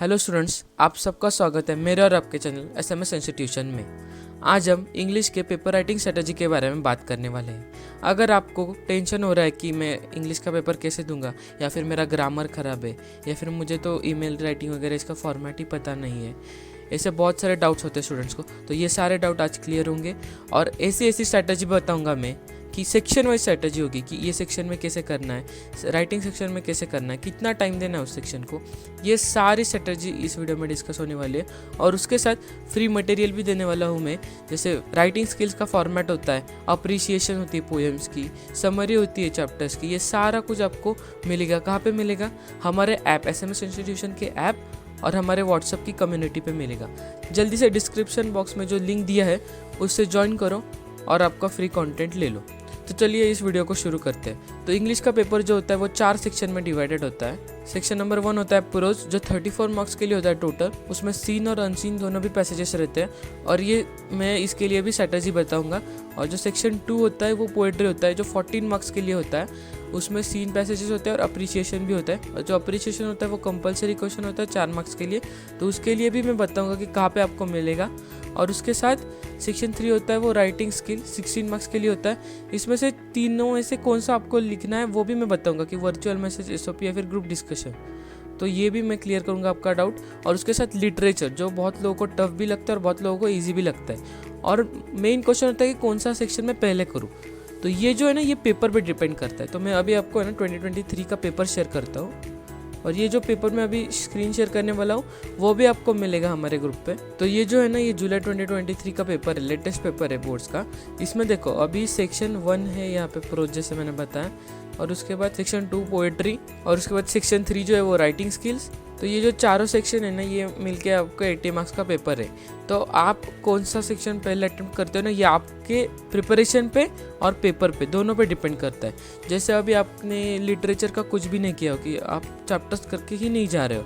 Hello students, आप सबका स्वागत है मेरे और आपके चैनल एसएमएस इंस्टीट्यूशन में। आज हम इंग्लिश के पेपर राइटिंग स्ट्रेटजी के बारे में बात करने वाले हैं। अगर आपको टेंशन हो रहा है कि मैं इंग्लिश का पेपर कैसे दूंगा, या फिर मेरा ग्रामर ख़राब है, या फिर मुझे तो ईमेल राइटिंग वगैरह इसका फॉर्मेट ही पता नहीं है, ऐसे बहुत सारे डाउट्स होते हैं स्टूडेंट्स को, तो ये सारे डाउट आज क्लियर होंगे। और ऐसी स्ट्रैटेजी बताऊंगा मैं कि सेक्शन वाइज स्ट्रैटेजी होगी कि ये सेक्शन में कैसे करना है, राइटिंग सेक्शन में कैसे करना है, कितना टाइम देना है उस सेक्शन को। ये सारी स्ट्रैटेजी इस वीडियो में डिस्कस होने वाली है। और उसके साथ फ्री मटेरियल भी देने वाला हूँ मैं, जैसे राइटिंग स्किल्स का फॉर्मेट होता है, अप्रिसिएशन होती है पोएम्स की, समरी होती है चैप्टर्स की, ये सारा कुछ आपको मिलेगा। कहाँ पे मिलेगा? हमारे ऐप एसएमएस इंस्टीट्यूशन के ऐप और हमारे व्हाट्सएप की कम्युनिटी पे मिलेगा। जल्दी से डिस्क्रिप्शन बॉक्स में जो लिंक दिया है उससे ज्वाइन करो और आपका फ्री कंटेंट ले लो। तो चलिए इस वीडियो को शुरू करते हैं। तो इंग्लिश का पेपर जो होता है वो 4 सेक्शन में डिवाइडेड होता है। सेक्शन नंबर 1 होता है प्रोज, जो 34 मार्क्स के लिए होता है टोटल। उसमें सीन और अनसीन दोनों भी पैसेजेस रहते हैं, और ये मैं इसके लिए भी स्ट्रैटेजी बताऊंगा। और जो सेक्शन 2 होता है वो पोएट्री होता है, जो 14 मार्क्स के लिए होता है। उसमें सीन पैसेजेस होते हैं और अप्रिसिएशन भी होता है। और जो अप्रिसिएशन होता है वो कंपलसरी क्वेश्चन होता है 4 मार्क्स के लिए, तो उसके लिए भी मैं बताऊंगा कि कहाँ पे आपको मिलेगा। और उसके साथ सेक्शन 3 होता है वो राइटिंग स्किल, 16 मार्क्स के लिए होता है। इसमें से तीनों में से कौन सा आपको लिखना है वो भी मैं बताऊंगा, कि वर्चुअल मैसेज, एसओपी या फिर ग्रुप डिस्कशन। तो ये भी मैं क्लियर करूंगा आपका डाउट। और उसके साथ लिटरेचर, जो बहुत लोगों को टफ भी लगता है और बहुत लोगों को ईजी भी लगता है। और मेन क्वेश्चन होता है कि कौन सा सेक्शन में पहले करूँ। तो ये जो है ना, ये पेपर पे डिपेंड करता है। तो मैं अभी आपको है ना 2023 का पेपर शेयर करता हूँ, और ये जो पेपर मैं अभी स्क्रीन शेयर करने वाला हूँ वो भी आपको मिलेगा हमारे ग्रुप पे। तो ये जो है ना, ये जुलाई 2023 का पेपर है, लेटेस्ट पेपर है बोर्ड्स का। इसमें देखो अभी सेक्शन 1 है यहाँ पे प्रोज, जैसे मैंने बताया, और उसके बाद सेक्शन 2 पोएट्री, और उसके बाद सेक्शन 3 जो है वो राइटिंग स्किल्स। तो ये जो चारों सेक्शन है ना, ये मिलके आपका 80 मार्क्स का पेपर है। तो आप कौन सा सेक्शन पहले अटेम्प्ट करते हो ना, ये आपके प्रिपरेशन पे और पेपर पे दोनों पे डिपेंड करता है। जैसे अभी आपने लिटरेचर का कुछ भी नहीं किया हो, कि आप चैप्टर्स करके ही नहीं जा रहे हो,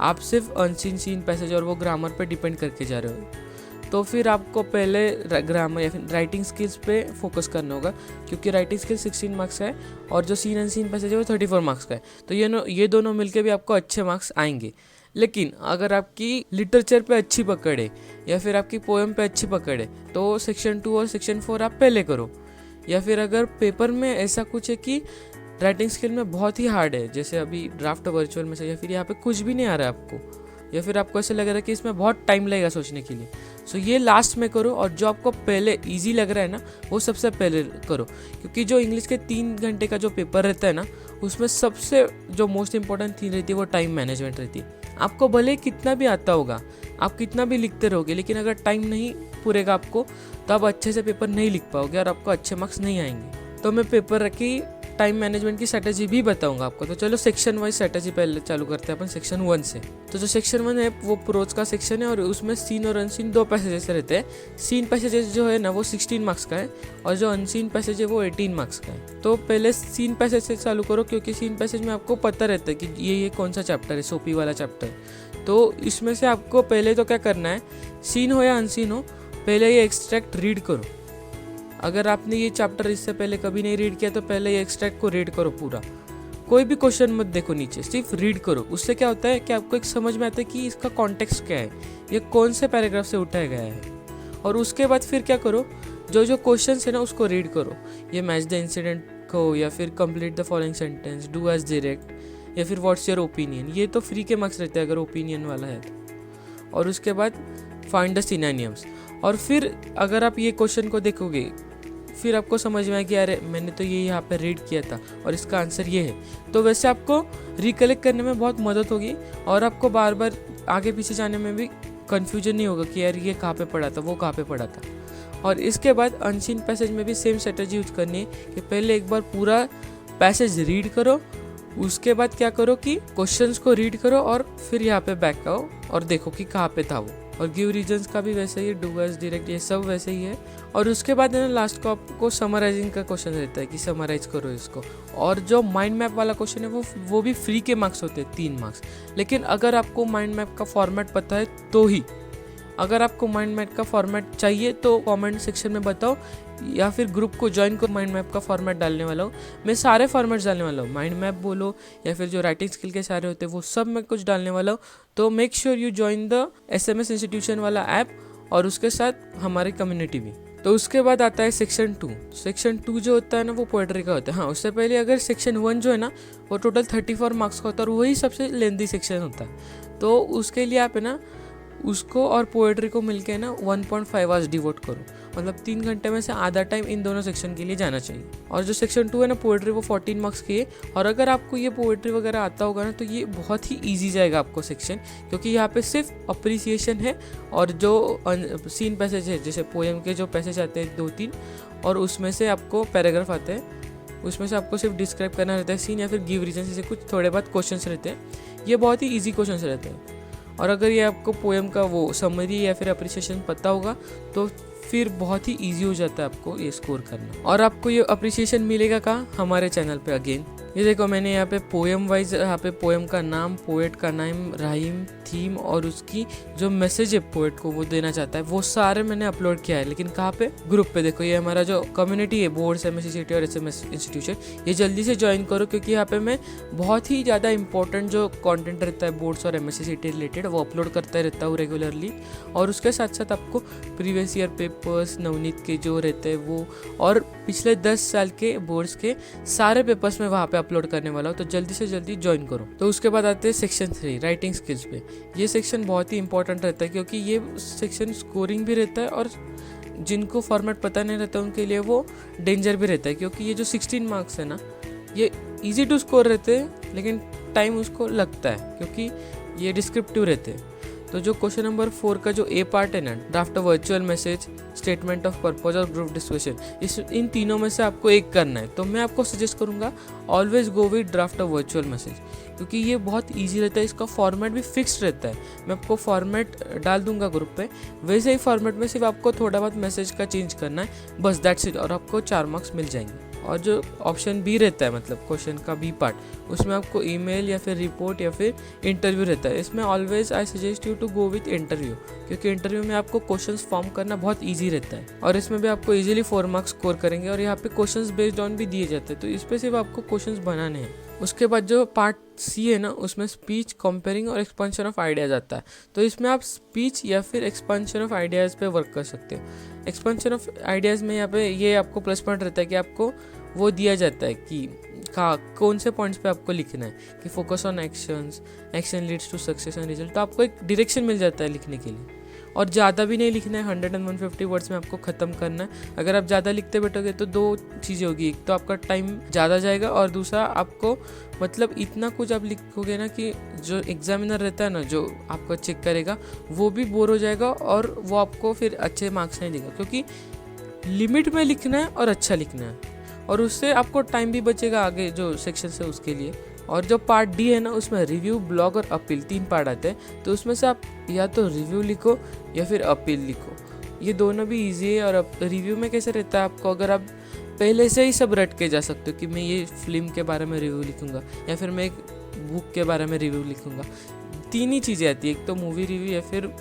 आप सिर्फ अनसीन सीन पैसेज और वो ग्रामर पे डिपेंड करके जा रहे हो, तो फिर आपको पहले ग्रामर या फिर राइटिंग स्किल्स पे फोकस करना होगा, क्योंकि राइटिंग स्किल्स 16 मार्क्स का है और जो सीन अनसीन पैसेज है वो 34 मार्क्स का है। तो ये दोनों मिलके भी आपको अच्छे मार्क्स आएंगे। लेकिन अगर आपकी लिटरेचर पे अच्छी पकड़ है या फिर आपकी पोएम पे अच्छी पकड़ है, तो सेक्शन 2 और सेक्शन 4 आप पहले करो। या फिर अगर पेपर में ऐसा कुछ है कि राइटिंग स्किल में बहुत ही हार्ड है, जैसे अभी ड्राफ्ट वर्चुअल में से, या फिर यहाँ पे कुछ भी नहीं आ रहा है आपको, या फिर आपको ऐसा लग रहा है कि इसमें बहुत टाइम लगेगा सोचने के लिए, सो ये लास्ट में करो। और जो आपको पहले इजी लग रहा है ना, वो सबसे पहले करो। क्योंकि जो इंग्लिश के 3 घंटे का जो पेपर रहता है ना, उसमें सबसे जो मोस्ट इंपॉर्टेंट चीज़ रहती है वो टाइम मैनेजमेंट रहती है। आपको भले कितना भी आता होगा, आप कितना भी लिखते रहोगे, लेकिन अगर टाइम नहीं पूरेगा आपको, तो आप अच्छे से पेपर नहीं लिख पाओगे और आपको अच्छे मार्क्स नहीं आएंगे। तो मैं पेपर रखी टाइम मैनेजमेंट की स्ट्रैटेजी भी बताऊंगा आपको। तो चलो सेक्शन वाइज स्ट्रैटेजी पहले चालू करते हैं अपन सेक्शन 1 से। तो जो सेक्शन 1 है वो प्रोज का सेक्शन है, और उसमें सीन और अनसीन 2 पैसेजेस रहते हैं। सीन पैसेजेस जो है ना वो 16 मार्क्स का है, और जो अनसीन पैसेज है वो 18 मार्क्स का है। तो पहले सीन पैसेज से चालू करो, क्योंकि सीन पैसेज में आपको पता रहता है कि ये कौन सा चैप्टर है, सोपी वाला चैप्टर। तो इसमें से आपको पहले तो क्या करना है, सीन हो या अनसीन हो, पहले ये एक्सट्रैक्ट रीड करो। अगर आपने ये चैप्टर इससे पहले कभी नहीं रीड किया, तो पहले ये एक्सट्रैक्ट को रीड करो पूरा। कोई भी क्वेश्चन मत देखो नीचे, सिर्फ रीड करो। उससे क्या होता है कि आपको एक समझ में आता है कि इसका कॉन्टेक्स्ट क्या है, ये कौन से पैराग्राफ से उठाया गया है। और उसके बाद फिर क्या करो, जो जो क्वेश्चन है ना उसको रीड करो। ये मैच द इंसिडेंट को, या फिर complete the following sentence, do as directed, या फिर व्हाट्स योर ओपिनियन। ये तो फ्री के मार्क्स रहते हैं अगर ओपिनियन वाला है तो। और उसके बाद फाइंड द सिनोनिम्स। और फिर अगर आप ये क्वेश्चन को देखोगे, फिर आपको समझ में आए कि अरे मैंने तो ये यहाँ पे रीड किया था और इसका आंसर ये है, तो वैसे आपको रिकलेक्ट करने में बहुत मदद होगी, और आपको बार बार आगे पीछे जाने में भी कन्फ्यूजन नहीं होगा कि यार ये कहाँ पे पढ़ा था, वो कहाँ पे पढ़ा था। और इसके बाद अनसीन पैसेज में भी सेम स्ट्रेटजी यूज करनी है, कि पहले एक बार पूरा पैसेज रीड करो, उसके बाद क्या करो कि क्वेश्चंस को रीड करो, और फिर यहाँ पे बैक आओ और देखो कि कहाँ पे था वो। और गिव रीजंस का भी वैसे ही, डू एज डायरेक्ट, ये सब वैसे ही है। और उसके बाद है ना लास्ट को आपको समराइजिंग का क्वेश्चन रहता है कि समराइज करो इसको। और जो माइंड मैप वाला क्वेश्चन है वो भी फ्री के मार्क्स होते हैं, 3 मार्क्स। लेकिन अगर आपको माइंड मैप का फॉर्मेट पता है तो ही, अगर आपको माइंड मैप का फॉर्मेट चाहिए तो कमेंट सेक्शन में बताओ, या फिर ग्रुप को ज्वाइन करो। माइंड मैप का फॉर्मेट डालने वाला हूँ मैं, सारे फॉर्मेट्स डालने वाला हूँ, माइंड मैप बोलो या फिर जो राइटिंग स्किल के सारे होते हैं वो सब मैं कुछ डालने वाला हूँ। तो make sure you join the SMS institution वाला ऐप और उसके साथ हमारी कम्युनिटी भी। तो उसके बाद आता है सेक्शन 2। सेक्शन 2 जो होता है ना वो पोएट्री का होता है। हाँ, उससे पहले अगर सेक्शन 1 जो है ना वो टोटल 34 मार्क्स का होता है और वही सबसे लेंथी सेक्शन होता है। तो उसके लिए आप है ना उसको और पोएट्री को मिलके ना 1.5 आवर्स डिवोट करो, मतलब 3 घंटे में से आधा टाइम इन दोनों सेक्शन के लिए जाना चाहिए। और जो सेक्शन 2 है ना पोएट्री, वो 14 मार्क्स की है। और अगर आपको ये पोएट्री वगैरह आता होगा ना तो ये बहुत ही ईजी जाएगा आपको सेक्शन, क्योंकि यहाँ पे सिर्फ अप्रिसिएशन है और जो सीन पैसेज है, जैसे पोएम के जो पैसेज आते हैं 2-3 और उसमें से आपको पैराग्राफ आते हैं, उसमें से आपको सिर्फ डिस्क्राइब करना रहता है सीन या फिर गिव रीजन, जैसे कुछ थोड़े बहुत क्वेश्चंस रहते हैं। ये बहुत ही ईजी क्वेश्चंस रहते हैं। और अगर ये आपको पोएम का वो समरी या फिर अप्रिसिएशन पता होगा तो फिर बहुत ही इजी हो जाता है आपको ये स्कोर करना। और आपको ये अप्रिसिएशन मिलेगा कहाँ? हमारे चैनल पे। अगेन ये देखो, मैंने यहाँ पे पोएम वाइज, यहाँ पे पोएम का नाम, पोएट का नाम, राइम, थीम और उसकी जो मैसेज है पोएट को वो देना चाहता है, वो सारे मैंने अपलोड किया है। लेकिन कहाँ पे? ग्रुप पे। देखो ये हमारा जो कम्युनिटी है बोर्ड्स, MSc और SMS इंस्टीट्यूशन, ये जल्दी से ज्वाइन करो, क्योंकि यहाँ पे मैं बहुत ही ज़्यादा इंपॉर्टेंट जो कंटेंट रहता है बोर्ड्स और MSc रिलेटेड वो अपलोड करता रहता हूँ रेगुलरली। और उसके साथ साथ आपको प्रीवियस ईयर पेपर्स नवनीत के जो रहते हैं वो, और पिछले 10 साल के बोर्ड्स के सारे पेपर्स में वहाँ पे अपलोड करने वाला हूँ। तो जल्दी से जल्दी ज्वाइन करो। तो उसके बाद आते हैं सेक्शन 3 राइटिंग स्किल्स पे। ये सेक्शन बहुत ही इंपॉर्टेंट रहता है, क्योंकि ये सेक्शन स्कोरिंग भी रहता है और जिनको फॉर्मेट पता नहीं रहता उनके लिए वो डेंजर भी रहता है, क्योंकि ये जो 16 मार्क्स है ना ये इजी टू स्कोर रहते हैं, लेकिन टाइम उसको लगता है क्योंकि ये डिस्क्रिप्टिव रहते हैं। तो जो क्वेश्चन नंबर 4 का जो ए पार्ट है ना, draft virtual message, statement of purpose और ग्रुप डिस्कशन, इन तीनों में से आपको एक करना है। तो मैं आपको सजेस्ट करूंगा always go with draft of virtual message, क्योंकि ये बहुत इजी रहता है, इसका फॉर्मेट भी फिक्स्ड रहता है। मैं आपको फॉर्मेट डाल दूंगा ग्रुप पे, वैसे ही फॉर्मेट में सिर्फ आपको थोड़ा बहुत मैसेज का चेंज करना है, बस दैट्स इट, और आपको 4 मार्क्स मिल जाएंगे। और जो ऑप्शन बी रहता है, मतलब क्वेश्चन का बी पार्ट, उसमें आपको ईमेल या फिर रिपोर्ट या फिर इंटरव्यू रहता है। इसमें always I suggest you to go with interview, क्योंकि इंटरव्यू में आपको क्वेश्चंस फॉर्म करना बहुत इजी रहता है और इसमें भी आपको इजीली 4 मार्क्स स्कोर करेंगे। और यहाँ पे क्वेश्चंस बेस्ड ऑन भी दिए जाते हैं, तो इस पे सिर्फ आपको क्वेश्चंस बनाने हैं। उसके बाद जो पार्ट सी है ना, उसमें स्पीच, कंपेयरिंग और एक्सपेंशन ऑफ आइडियाज आता है। तो इसमें आप स्पीच या फिर एक्सपेंशन ऑफ आइडियाज़ पे वर्क कर सकते हो। एक्सपेंशन ऑफ आइडियाज़ में यहाँ पे ये आपको प्लस पॉइंट रहता है कि आपको वो दिया जाता है कि कौन से पॉइंट्स पे आपको लिखना है, कि focus on actions, action leads to success and result. तो आपको एक डायरेक्शन मिल जाता है लिखने के लिए, और ज़्यादा भी नहीं लिखना है, 100 and 150 वर्ड्स में आपको ख़त्म करना है। अगर आप ज़्यादा लिखते बैठोगे तो 2 चीज़ें होगी, एक तो आपका टाइम ज़्यादा जाएगा और दूसरा आपको मतलब इतना कुछ आप लिखोगे ना कि जो एग्जामिनर रहता है ना, जो आपको चेक करेगा, वो भी बोर हो जाएगा और वो आपको फिर अच्छे मार्क्स नहीं देगा, क्योंकि लिमिट में लिखना है और अच्छा लिखना है, और उससे आपको टाइम भी बचेगा आगे जो सेक्शन है उसके लिए। और जो पार्ट डी है ना, उसमें रिव्यू, ब्लॉग और अपील 3 पार्ट आते हैं। तो उसमें से आप या तो रिव्यू लिखो या फिर अपील लिखो, ये दोनों भी इजी है। और रिव्यू में कैसे रहता है, आपको अगर आप पहले से ही सब रट के जा सकते हो कि मैं ये फिल्म के बारे में रिव्यू लिखूंगा या फिर मैं एक बुक के बारे में रिव्यू लिखूंगा। 3 ही चीज़ें आती है, एक तो मूवी रिव्यू या फिर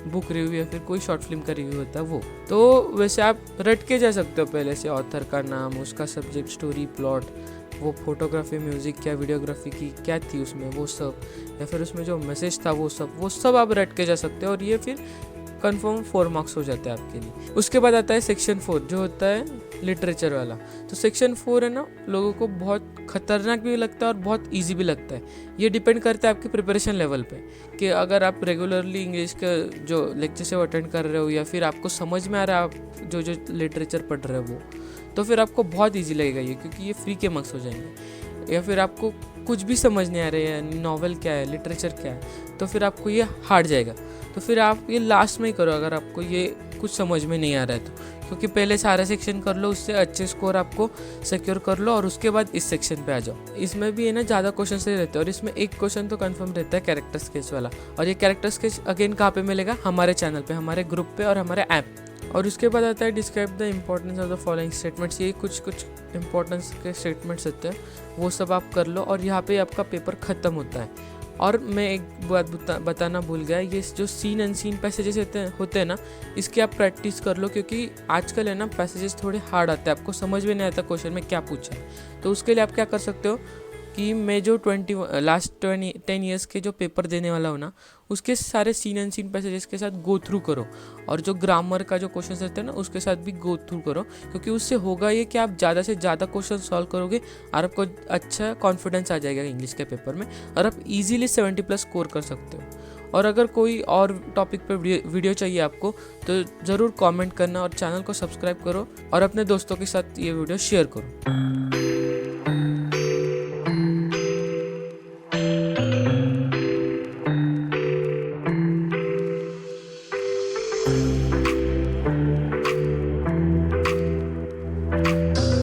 बुक रिव्यू या फिर कोई शॉर्ट फिल्म का रिव्यू होता है वो। तो वैसे आप रट के जा सकते हो पहले से, ऑथर का नाम, उसका सब्जेक्ट, स्टोरी, प्लॉट, वो फोटोग्राफी, म्यूज़िक क्या, वीडियोग्राफी की क्या थी उसमें वो सब, या फिर उसमें जो मैसेज था वो सब आप रट के जा सकते हो, और ये फिर कंफर्म 4 मार्क्स हो जाते हैं आपके लिए। उसके बाद आता है सेक्शन 4 जो होता है लिटरेचर वाला। तो सेक्शन 4 है ना, लोगों को बहुत खतरनाक भी लगता है और बहुत इजी भी लगता है। ये डिपेंड करता है आपके प्रिपरेशन लेवल पे, कि अगर आप रेगुलरली इंग्लिश का जो लेक्चर से अटेंड कर रहे हो या फिर आपको समझ में आ रहा है आप जो लिटरेचर पढ़ रहे हो वो, तो फिर आपको बहुत इजी लगेगा ये, क्योंकि ये फ्री के मार्क्स हो जाएंगे। या फिर आपको कुछ भी समझ नहीं आ रहा है, नॉवेल क्या है, लिटरेचर क्या है, तो फिर आपको ये हार्ड जाएगा। तो फिर आप ये लास्ट में ही करो अगर आपको ये कुछ समझ में नहीं आ रहा है तो, क्योंकि पहले सारे सेक्शन कर लो, उससे अच्छे स्कोर आपको सिक्योर कर लो और उसके बाद इस सेक्शन पे आ जाओ। इसमें भी है ना ज़्यादा क्वेश्चन से रहते हैं, और इसमें एक क्वेश्चन तो कंफर्म रहता है कैरेक्टर स्केच वाला। और ये कैरेक्टर स्केच अगेन कहाँ पे मिलेगा? हमारे चैनल पे, हमारे ग्रुप पे और हमारे ऐप। और उसके बाद आता है describe the importance of the following statements. ये कुछ इंपॉर्टेंस के स्टेटमेंट्स होते हैं, वो सब आप कर लो और यहाँ पे आपका पेपर ख़त्म होता है। और मैं एक बात बताना भूल गया, ये जो सीन अनसीन पैसेजेस होते हैं ना, इसकी आप प्रैक्टिस कर लो, क्योंकि आजकल है ना पैसेजेस थोड़े हार्ड आते हैं, आपको समझ में नहीं आता क्वेश्चन में क्या पूछा है। तो उसके लिए आप क्या कर सकते हो कि मैं जो 10 ईयर्स के जो पेपर देने वाला हूँ ना, उसके सारे सीन एंड सीन पैसेजेस के साथ गो थ्रू करो, और जो ग्रामर का जो क्वेश्चन रहते हैं ना उसके साथ भी गो थ्रू करो, क्योंकि उससे होगा ये कि आप ज़्यादा से ज़्यादा क्वेश्चन सॉल्व करोगे और आपको अच्छा कॉन्फिडेंस आ जाएगा इंग्लिश के पेपर में, और आप इजीली 70+ स्कोर कर सकते हो। और अगर कोई और टॉपिक पर वीडियो चाहिए आपको तो ज़रूर कमेंट करना, और चैनल को सब्सक्राइब करो और अपने दोस्तों के साथ ये वीडियो शेयर करो।